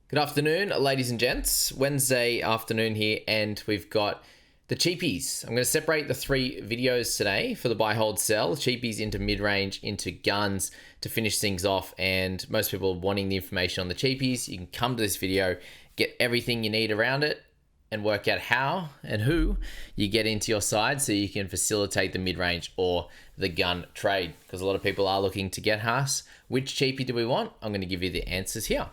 Good afternoon, ladies and gents. Wednesday afternoon here, and we've got the cheapies. I'm going to separate the three videos today for the buy, hold, sell. Cheapies into mid-range, into guns to finish things off, and most people wanting the information on the cheapies. You can come to this video, get everything you need around it, and work out how and who you get into your side so you can facilitate the mid-range or the gun trade, because a lot of people are looking to get us. Which cheapie do we want? I'm going to give you the answers here.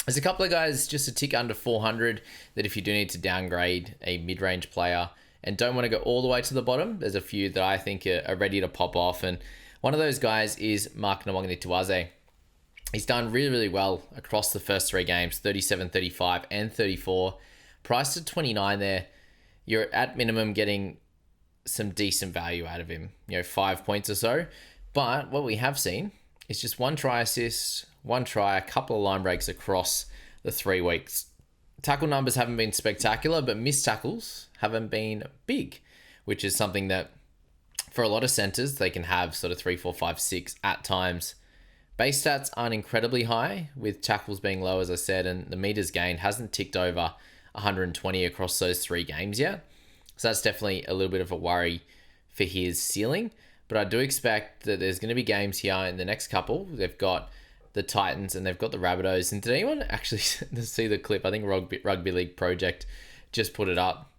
There's a couple of guys just a tick under 400 that if you do need to downgrade a mid-range player and don't want to go all the way to the bottom, there's a few that I think are ready to pop off. And one of those guys is Mark Nawangini. He's done really, really well across the first three games, 37, 35, and 34. Priced at 29 there, you're at minimum getting some decent value out of him, 5 points or so. But what we have seen is just one try assist, one try, a couple of line breaks across the 3 weeks. Tackle numbers haven't been spectacular, but missed tackles haven't been big, which is something that for a lot of centers, they can have sort of 3, 4, 5, 6 at times. Base stats aren't incredibly high, with tackles being low, as I said, and the meters gained hasn't ticked over 120 across those 3 games yet. So that's definitely a little bit of a worry for his ceiling. But I do expect that there's going to be games here in the next couple. They've got the Titans and they've got the Rabbitohs. And did anyone actually see the clip? I think Rugby League Project just put it up.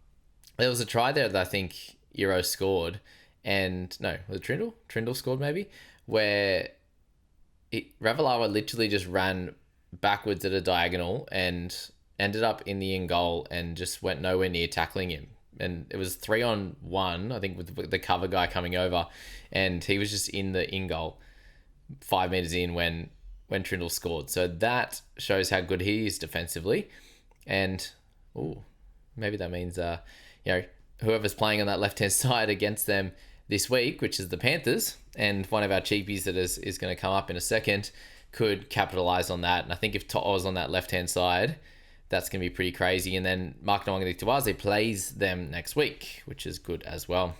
There was a try there that I think Euro scored. And no, was it Trindle? Trindle scored maybe? Where Ravalawa literally just ran backwards at a diagonal and ended up in the in goal and just went nowhere near tackling him. And it was 3-on-1, I think, with the cover guy coming over, and he was just in the in goal 5 meters in when Trindle scored. So that shows how good he is defensively. And maybe that means whoever's playing on that left hand side against them this week, which is the Panthers, and one of our cheapies that is going to come up in a second, could capitalize on that. And I think if To'o was on that left hand side, that's going to be pretty crazy. And then Mark Nawangini plays them next week, which is good as well.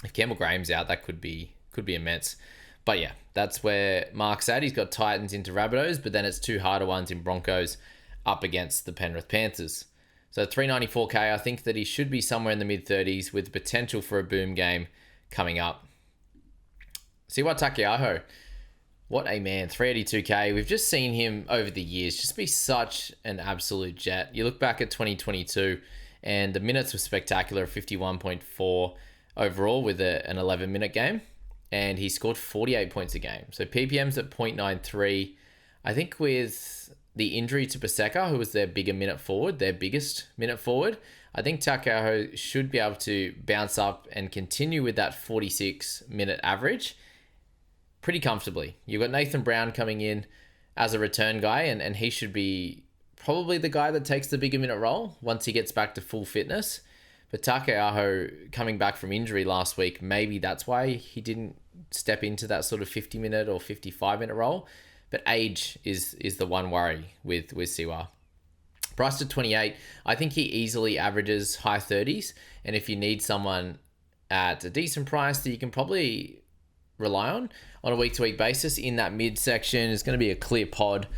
If Campbell Graham's out, that could be immense. But yeah, that's where Mark's at. He's got Titans into Rabbitohs, but then it's 2 harder ones in Broncos up against the Penrith Panthers. So 394k, I think that he should be somewhere in the mid-30s with potential for a boom game coming up. Siwa Takiaho. What a man, 382k. We've just seen him over the years just be such an absolute jet. You look back at 2022 and the minutes were spectacular, 51.4 overall with an 11-minute game. And he scored 48 points a game. So PPM's at 0.93. I think with the injury to Paseka, who was their biggest minute forward, I think Takiaho should be able to bounce up and continue with that 46-minute average pretty comfortably. You've got Nathan Brown coming in as a return guy, and he should be probably the guy that takes the bigger minute role once he gets back to full fitness. But Takiaho coming back from injury last week, maybe that's why he didn't step into that sort of 50-minute or 55-minute role. But age is the one worry with Siwa. Priced at 28, I think he easily averages high 30s. And if you need someone at a decent price that you can probably rely on a week-to-week basis in that mid-section, is going to be a clear pod.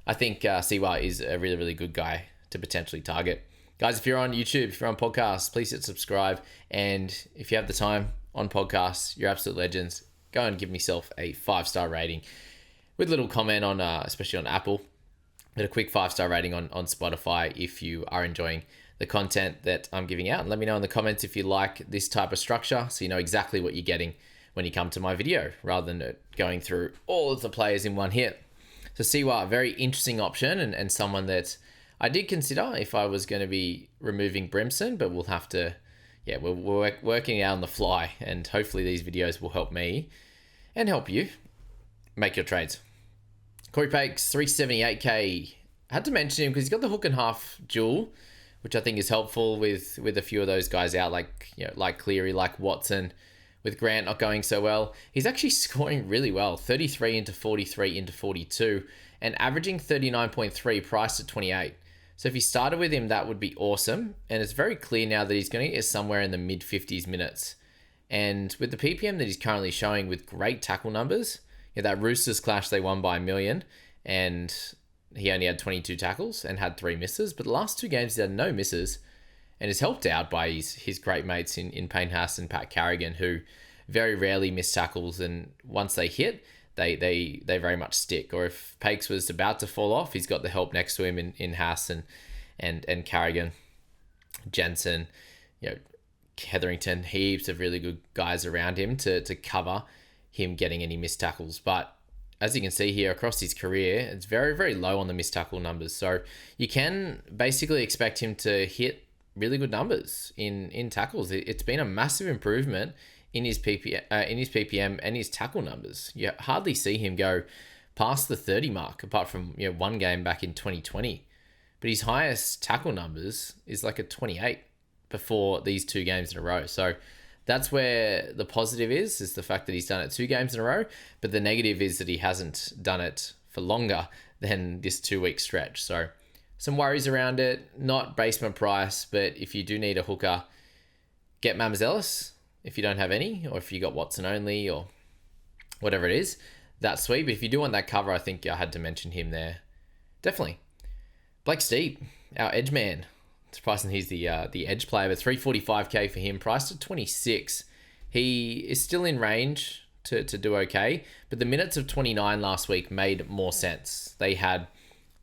I think Siwa is a really, really good guy to potentially target. Guys, if you're on YouTube, if you're on podcasts, please hit subscribe. And if you have the time on podcasts, you're absolute legends. Go and give myself a 5-star rating with a little comment on, especially on Apple, but a quick 5-star rating on Spotify if you are enjoying the content that I'm giving out. And let me know in the comments if you like this type of structure so you know exactly what you're getting when you come to my video, rather than going through all of the players in one hit. So Siwa, a very interesting option and someone that I did consider if I was going to be removing Brimson, but we'll have to, we're working out on the fly, and hopefully these videos will help me and help you make your trades. Corey Pakes, 378k. I had to mention him because he's got the hook and half duel, which I think is helpful with a few of those guys out, like Cleary, like Watson. With Grant not going so well, he's actually scoring really well, 33 into 43 into 42, and averaging 39.3, priced at 28. So if you started with him, that would be awesome. And it's very clear now that he's going to get somewhere in the mid-50s minutes. And with the PPM that he's currently showing with great tackle numbers, that Roosters clash, they won by 1 million. And he only had 22 tackles and had 3 misses. But the last 2 games, he had no misses and is helped out by his great mates in Payne Haas and Pat Carrigan, who very rarely miss tackles. And once they hit, they very much stick. Or if Pakes was about to fall off, he's got the help next to him in Haas and Carrigan, Jensen, Hetherington, heaps of really good guys around him to cover him getting any missed tackles. But as you can see here, across his career, it's very, very low on the missed tackle numbers. So you can basically expect him to hit really good numbers in tackles. It's been a massive improvement in his PPM and his tackle numbers. You hardly see him go past the 30 mark, apart from one game back in 2020. But his highest tackle numbers is like a 28 before these 2 games in a row. So that's where the positive is the fact that he's done it 2 games in a row. But the negative is that he hasn't done it for longer than this 2-week stretch. So some worries around it. Not basement price, but if you do need a hooker, get Mamzellis if you don't have any, or if you got Watson only, or whatever it is. That's sweet. But if you do want that cover, I think I had to mention him there. Definitely. Blake Steep, our edge man. Surprising he's the edge player, but 345k for him, priced at 26. He is still in range to do okay, but the minutes of 29 last week made more sense. They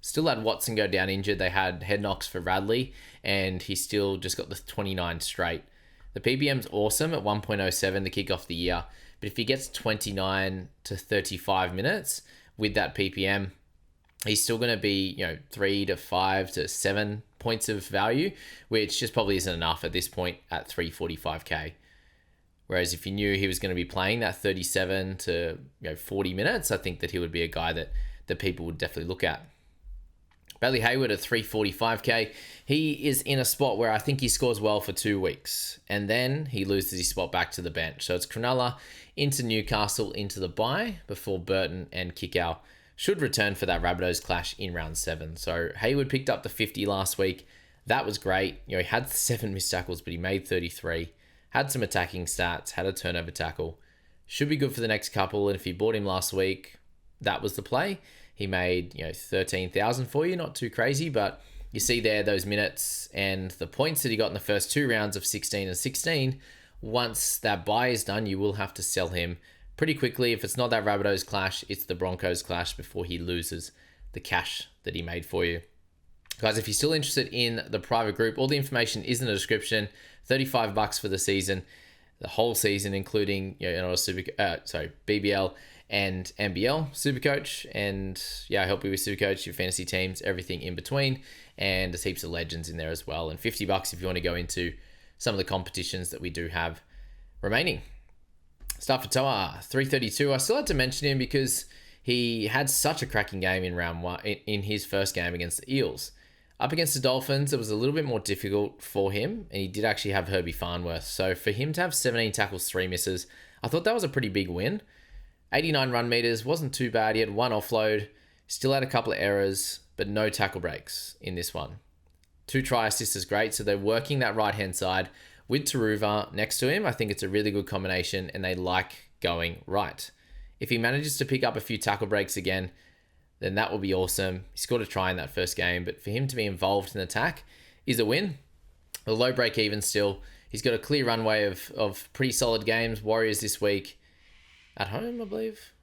still had Watson go down injured. They had head knocks for Radley, and he still just got the 29 straight. The PPM's awesome at 1.07 to kick off the year, but if he gets 29 to 35 minutes with that PPM, he's still going to be 3 to 5 to 7 points of value, which just probably isn't enough at this point at 345k. Whereas if you knew he was going to be playing that 37 to 40 minutes, I think that he would be a guy that people would definitely look at. Bailey Hayward at 345k. He is in a spot where I think he scores well for 2 weeks, and then he loses his spot back to the bench. So it's Cronulla into Newcastle into the bye before Burton and Kickow should return for that Rabbitohs clash in round 7. So Hayward picked up the 50 last week. That was great. He had 7 missed tackles, but he made 33. Had some attacking stats, had a turnover tackle. Should be good for the next couple. And if you bought him last week, that was the play. He made 13,000 for you. Not too crazy, but you see there those minutes and the points that he got in the first 2 rounds of 16 and 16. Once that buy is done, you will have to sell him pretty quickly. If it's not that Rabbitohs clash, it's the Broncos clash before he loses the cash that he made for you. Guys, if you're still interested in the private group, all the information is in the description. $35 for the season, the whole season, including BBL and NBL Supercoach. And I help you with Supercoach, your fantasy teams, everything in between. And there's heaps of legends in there as well. And $50 if you want to go into some of the competitions that we do have remaining. Stafford Toa, 332. I still had to mention him because he had such a cracking game in round 1 in his first game against the Eels. Up against the Dolphins, it was a little bit more difficult for him, and he did actually have Herbie Farnworth. So for him to have 17 tackles, 3 misses, I thought that was a pretty big win. 89 run meters, wasn't too bad. He had 1 offload, still had a couple of errors, but no tackle breaks in this one. 2 try assists is great, so they're working that right-hand side with Taruva next to him. I think it's a really good combination, and they like going right. If he manages to pick up a few tackle breaks again, then that will be awesome. He scored a try in that first game, but for him to be involved in attack is a win. A low break even still. He's got a clear runway of pretty solid games. Warriors this week at home, I believe.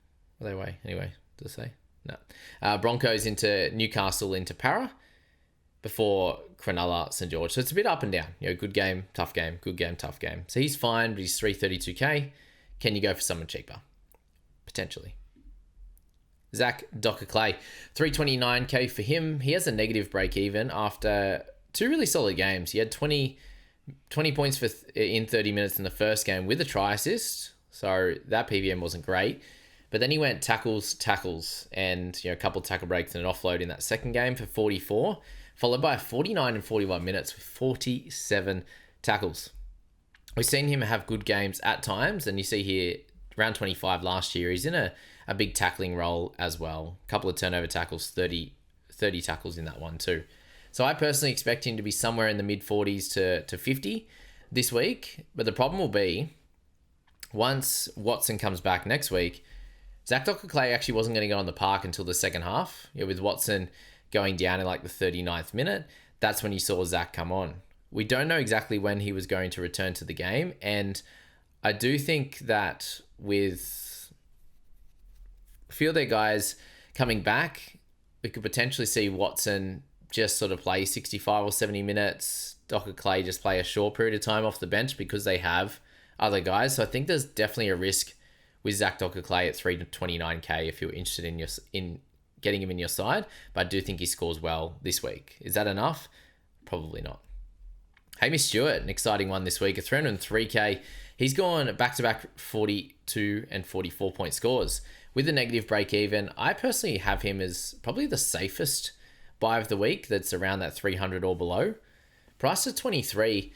Are they away? Anyway, does it say? No. Broncos into Newcastle into Para before Cronulla, St. George. So it's a bit up and down. Good game, tough game, good game, tough game. So he's fine, but he's 332k. Can you go for someone cheaper? Potentially. Zach Docker-Clay, 329k for him. He has a negative break even after 2 really solid games. He had 20 points in 30 minutes in the first game with a try assist. So that PVM wasn't great. But then he went tackles, and a couple of tackle breaks and an offload in that second game for 44, followed by 49 and 41 minutes with 47 tackles. We've seen him have good games at times, and you see here, round 25 last year, he's in a big tackling role as well. A couple of turnover tackles, 30 tackles in that one too. So I personally expect him to be somewhere in the mid-40s to 50 this week. But the problem will be, once Watson comes back next week, Zach Docker-Clay actually wasn't going to go on the park until the second half. With Watson going down in like the 39th minute, that's when you saw Zach come on. We don't know exactly when he was going to return to the game, and I do think that with a few of their guys coming back, we could potentially see Watson just sort of play 65 or 70 minutes, Docker Clay just play a short period of time off the bench because they have other guys. So I think there's definitely a risk with Zach Docker Clay at 329k if you're interested in getting him in your side. But I do think he scores well this week. Is that enough? Probably not. Hamish Stewart, an exciting one this week at 303k. He's gone back-to-back 42 and 44 point scores with a negative break even. I personally have him as probably the safest buy of the week that's around that 300 or below. Price at 23,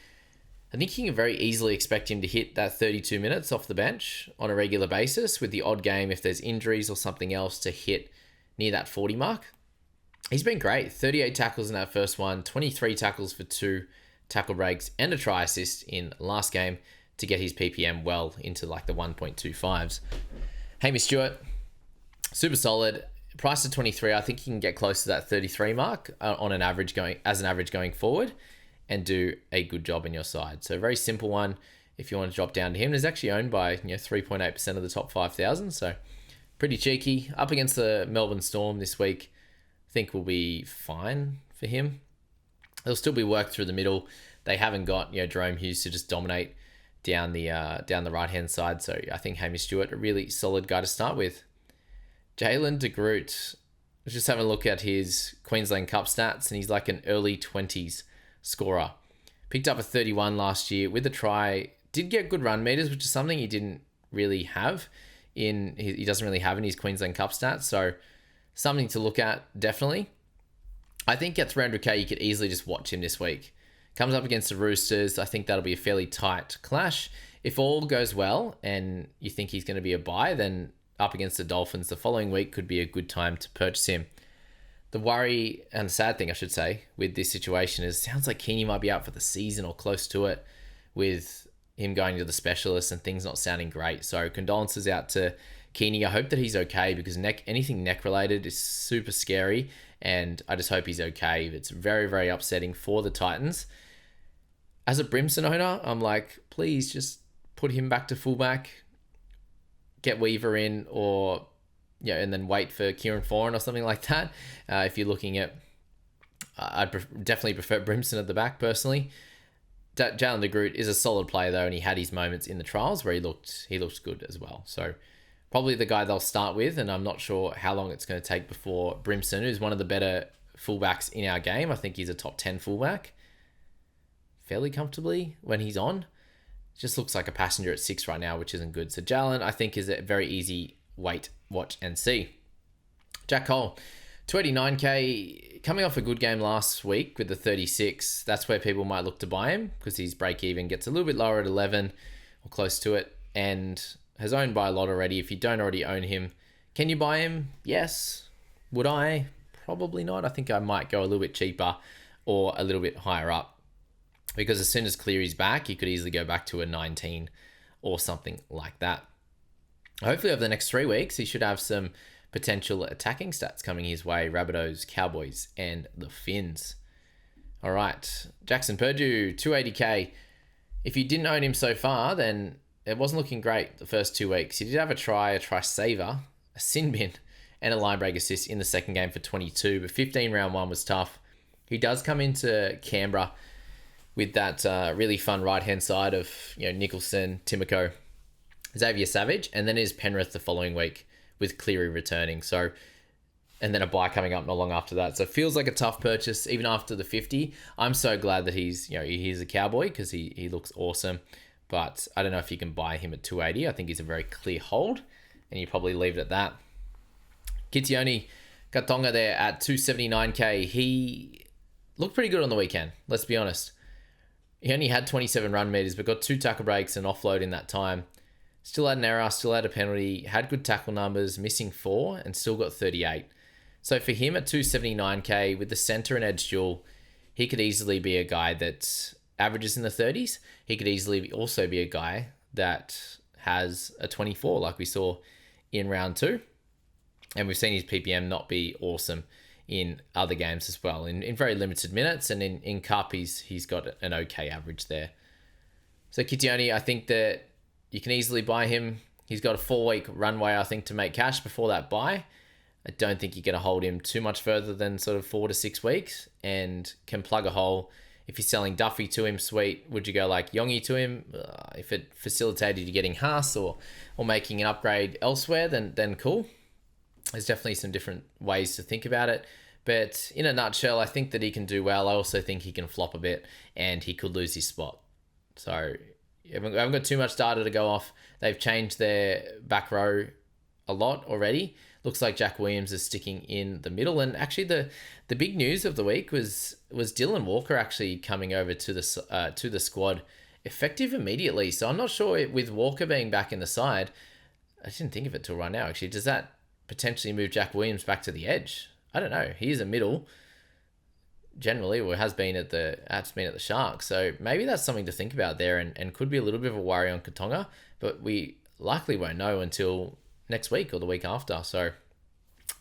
I think you can very easily expect him to hit that 32 minutes off the bench on a regular basis, with the odd game if there's injuries or something else to hit near that 40 mark. He's been great. 38 tackles in that first one, 23 tackles for 2 tackle breaks, and a try assist in last game to get his PPM well into like the 1.25s. Hamish Stewart, super solid. Price at 23, I think you can get close to that 33 mark on an average going forward, and do a good job in your side. So a very simple one if you want to drop down to him. He's actually owned by 3.8% of the top 5,000, so pretty cheeky. Up against the Melbourne Storm this week, I think will be fine for him. They'll still be worked through the middle. They haven't got Jerome Hughes to just dominate down the right hand side. So I think Hamish Stewart, a really solid guy to start with. Jalen de Groot, let's just have a look at his Queensland Cup stats, and he's like an early 20s scorer. Picked up a 31 last year with a try. Did get good run meters, which is something he didn't really have he doesn't really have in his Queensland Cup stats. So something to look at, definitely. I think at 300k, you could easily just watch him this week. Comes up against the Roosters. I think that'll be a fairly tight clash. If all goes well and you think he's going to be a buy, then up against the Dolphins the following week could be a good time to purchase him. The worry, and the sad thing I should say, with this situation is it sounds like Keeney might be out for the season or close to it, with him going to the specialist and things not sounding great. So condolences out to Keeney. I hope that he's okay, because anything neck related is super scary, and I just hope he's okay. It's very, very upsetting for the Titans. As a Brimson owner, I'm like, please just put him back to fullback, get Weaver in, or and then wait for Kieran Foran or something like that. If you're looking at, I'd definitely prefer Brimson at the back personally. Jalen de Groot is a solid player though, and he had his moments in the trials where he looked good as well. So probably the guy they'll start with, and I'm not sure how long it's going to take before Brimson, who's one of the better fullbacks in our game. I think he's a top 10 fullback fairly comfortably when he's on. Just looks like a passenger at 6 right now, which isn't good. So Jalen, I think, is a very easy wait, watch, and see. Jack Cole, 289k, coming off a good game last week with the 36. That's where people might look to buy him, because his break even gets a little bit lower at 11 or close to it, and has owned by a lot already. If you don't already own him, can you buy him? Yes. Would I? Probably not. I think I might go a little bit cheaper or a little bit higher up, because as soon as Cleary's back, you could easily go back to a 19 or something like that. Hopefully over the next 3 weeks, he should have some potential attacking stats coming his way. Rabbitohs, Cowboys, and the Finns. All right, Jackson Purdue, 280k. If you didn't own him so far, then it wasn't looking great the first 2 weeks. He did have a try saver, a sin bin, and a line break assist in the second game for 22, but 15 round 1 was tough. He does come into Canberra with that really fun right-hand side of Nicholson, Timoko, Xavier Savage, and then is Penrith the following week with Cleary returning. So, and then a buy coming up not long after that. So it feels like a tough purchase even after the 50. I'm so glad that he's a Cowboy, because he looks awesome. But I don't know if you can buy him at 280. I think he's a very clear hold, and you probably leave it at that. Kitione Katonga there at 279k. He looked pretty good on the weekend, let's be honest. He only had 27 run meters, but got 2 tackle breaks and offload in that time. Still had an error, still had a penalty, had good tackle numbers, missing 4, and still got 38. So for him at 279k, with the center and edge dual, he could easily be a guy that averages in the 30s. He could easily also be a guy that has a 24, like we saw in round 2. And we've seen his PPM not be awesome in other games as well, in very limited minutes, and in Cup he's got an okay average there. So Kitione, I think that you can easily buy him. He's got a 4-week runway, I think, to make cash before that buy. I don't think you're going to hold him too much further than sort of 4 to 6 weeks, and can plug a hole. If you're selling Duffy to him, sweet. Would you go like Yongi to him? If it facilitated you getting Haas or making an upgrade elsewhere, then cool. There's definitely some different ways to think about it. But in a nutshell, I think that he can do well. I also think he can flop a bit and he could lose his spot. So I haven't got too much data to go off. They've changed their back row a lot already. Looks like Jack Williams is sticking in the middle. And actually the big news of the week was Dylan Walker actually coming over to the squad effective immediately. So I'm not sure with Walker being back in the side, I didn't think of it till right now actually. Does that potentially move Jack Williams back to the edge? I don't know. He is a middle generally, or has been at the Sharks. So maybe that's something to think about there, and could be a little bit of a worry on Katonga, but we likely won't know until next week or the week after. So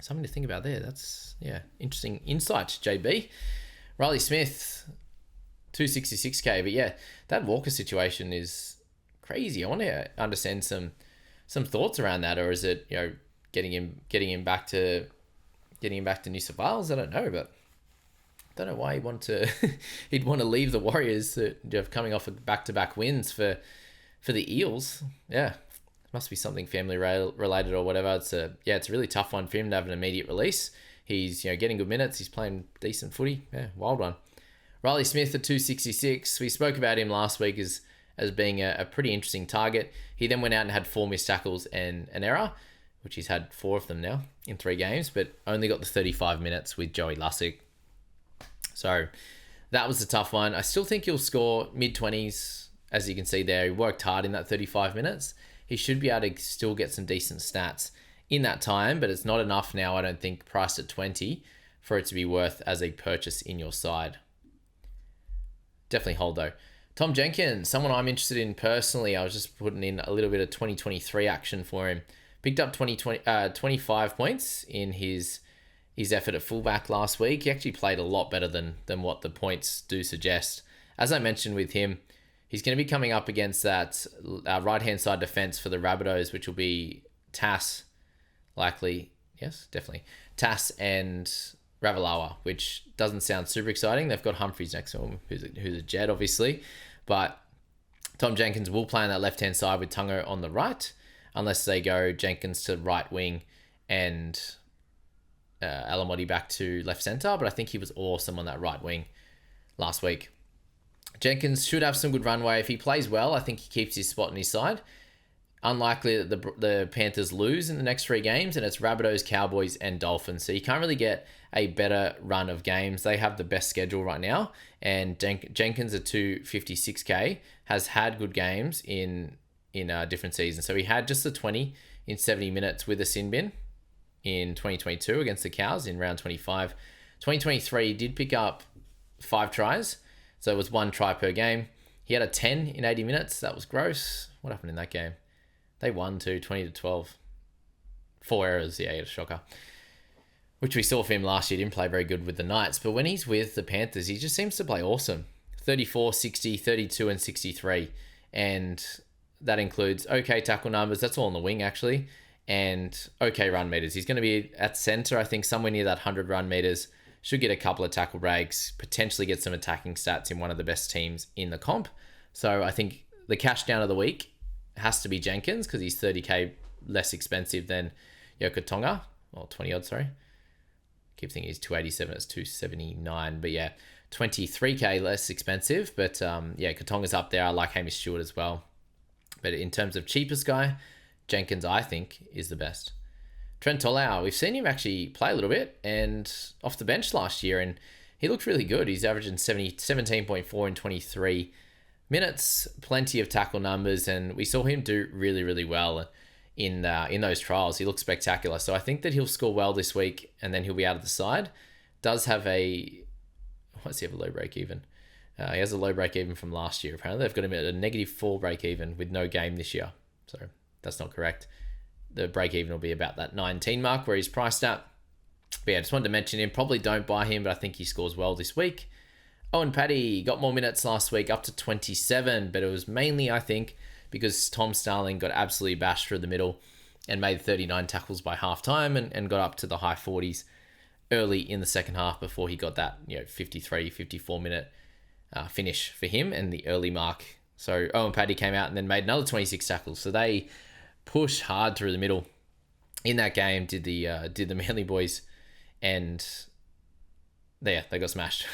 something to think about there. That's, interesting insight, JB. Riley Smith, 266k. But yeah, that Walker situation is crazy. I want to understand some thoughts around that, or is it, getting him back to New South Wales? I don't know, but I don't know why he'd want to leave the Warriors coming off of back-to-back wins for the Eels. Yeah, must be something family related or whatever. It's a really tough one for him to have an immediate release. He's getting good minutes. He's playing decent footy. Yeah, wild one. Riley Smith at 266. We spoke about him last week as being a pretty interesting target. He then went out and had 4 missed tackles and an error, which he's had 4 of them now in 3 games, but only got the 35 minutes with Joey Lussick. So that was a tough one. I still think he'll score mid-20s, as you can see there. He worked hard in that 35 minutes. He should be able to still get some decent stats in that time, but it's not enough now, I don't think, priced at 20 for it to be worth as a purchase in your side. Definitely hold though. Tom Jenkins, someone I'm interested in personally. I was just putting in a little bit of 2023 action for him. Picked up 25 points in his effort at fullback last week. He actually played a lot better than what the points do suggest. As I mentioned with him, he's going to be coming up against that right-hand side defense for the Rabbitohs, which will be Tass, likely. Yes, definitely. Tass and Ravalawa, which doesn't sound super exciting. They've got Humphries next to him, who's a Jet, obviously. But Tom Jenkins will play on that left-hand side with Tungo on the right, unless they go Jenkins to right wing and Alamotti back to left centre. But I think he was awesome on that right wing last week. Jenkins should have some good runway. If he plays well, I think he keeps his spot on his side. Unlikely that the Panthers lose in the next 3 games, and it's Rabbitohs, Cowboys, and Dolphins. So you can't really get a better run of games. They have the best schedule right now, and Jenkins at 256k has had good games in different seasons. So he had just the 20 in 70 minutes with a sin bin in 2022 against the Cows in round 25. 2023 did pick up 5 tries, so it was 1 try per game. He had a 10 in 80 minutes. That was gross. What happened in that game? They won too, 20-12. 4 errors, yeah, he had a shocker. Which we saw for him last year. Didn't play very good with the Knights, but when he's with the Panthers, he just seems to play awesome. 34, 60, 32, and 63. And that includes okay tackle numbers. That's all on the wing, actually. And okay run meters. He's going to be at centre, I think, somewhere near that 100 run meters. Should get a couple of tackle breaks. Potentially get some attacking stats in one of the best teams in the comp. So I think the cash down of the week has to be Jenkins, because he's 30k less expensive than Yoko Tonga. Or 20 odd, sorry. Keep thinking he's 287, it's 279. But yeah, 23k less expensive. But Katonga's up there. I like Hamish Stewart as well. But in terms of cheapest guy, Jenkins, I think, is the best. Trent Tolau, we've seen him actually play a little bit and off the bench last year, and he looked really good. He's averaging 17.4 in 23 minutes, plenty of tackle numbers, and we saw him do really, really well in those trials. He looked spectacular. So I think that he'll score well this week, and then he'll be out of the side. Does have he have a low break even? He has a low break even from last year. Apparently they've got him at a -4 break even with no game this year. So that's not correct. The break even will be about that 19 mark where he's priced at. But yeah, just wanted to mention him. Probably don't buy him, but I think he scores well this week. Owen Paddy got more minutes last week, up to 27, but it was mainly, I think, because Tom Starling got absolutely bashed through the middle and made 39 tackles by half time and got up to the high 40s early in the second half before he got that 53, 54 minute finish for him and the early mark. So Owen Paddy came out and then made another 26 tackles. So they pushed hard through the middle in that game, did the Manly boys, and they got smashed.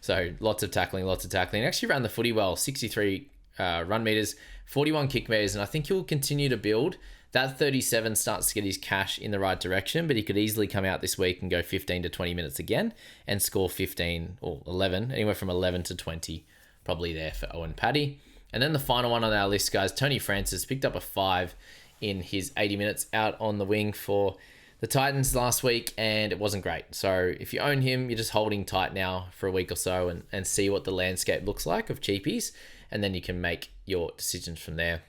So lots of tackling. Actually ran the footy well, 63 run meters, 41 kick meters, and I think he'll continue to build. That 37 starts to get his cash in the right direction, but he could easily come out this week and go 15 to 20 minutes again and score 15 or 11, anywhere from 11 to 20, probably there for Owen Paddy. And then the final one on our list, guys, Tony Francis picked up a 5 in his 80 minutes out on the wing for the Titans last week, and it wasn't great. So if you own him, you're just holding tight now for a week or so and see what the landscape looks like of cheapies, and then you can make your decisions from there.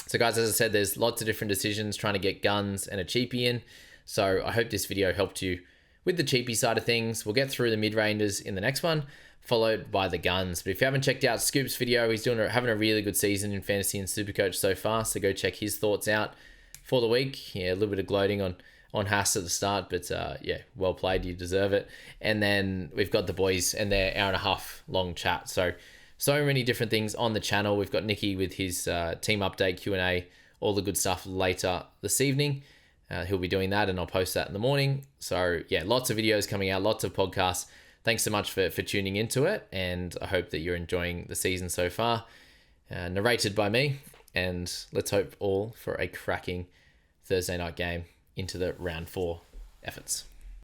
So guys, as I said, there's lots of different decisions trying to get guns and a cheapie in. So I hope this video helped you with the cheapie side of things. We'll get through the mid-rangers in the next one, followed by the guns. But if you haven't checked out Scoop's video, he's having a really good season in Fantasy and Supercoach so far. So go check his thoughts out for the week. Yeah, a little bit of gloating on Haas at the start, but yeah, well played. You deserve it. And then we've got the boys and their hour and a half long chat. So many different things on the channel. We've got Nicky with his team update, Q&A, all the good stuff later this evening. He'll be doing that, and I'll post that in the morning. So yeah, lots of videos coming out, lots of podcasts. Thanks so much for tuning into it, and I hope that you're enjoying the season so far. Narrated by me, and let's hope all for a cracking Thursday night game into the round 4 efforts.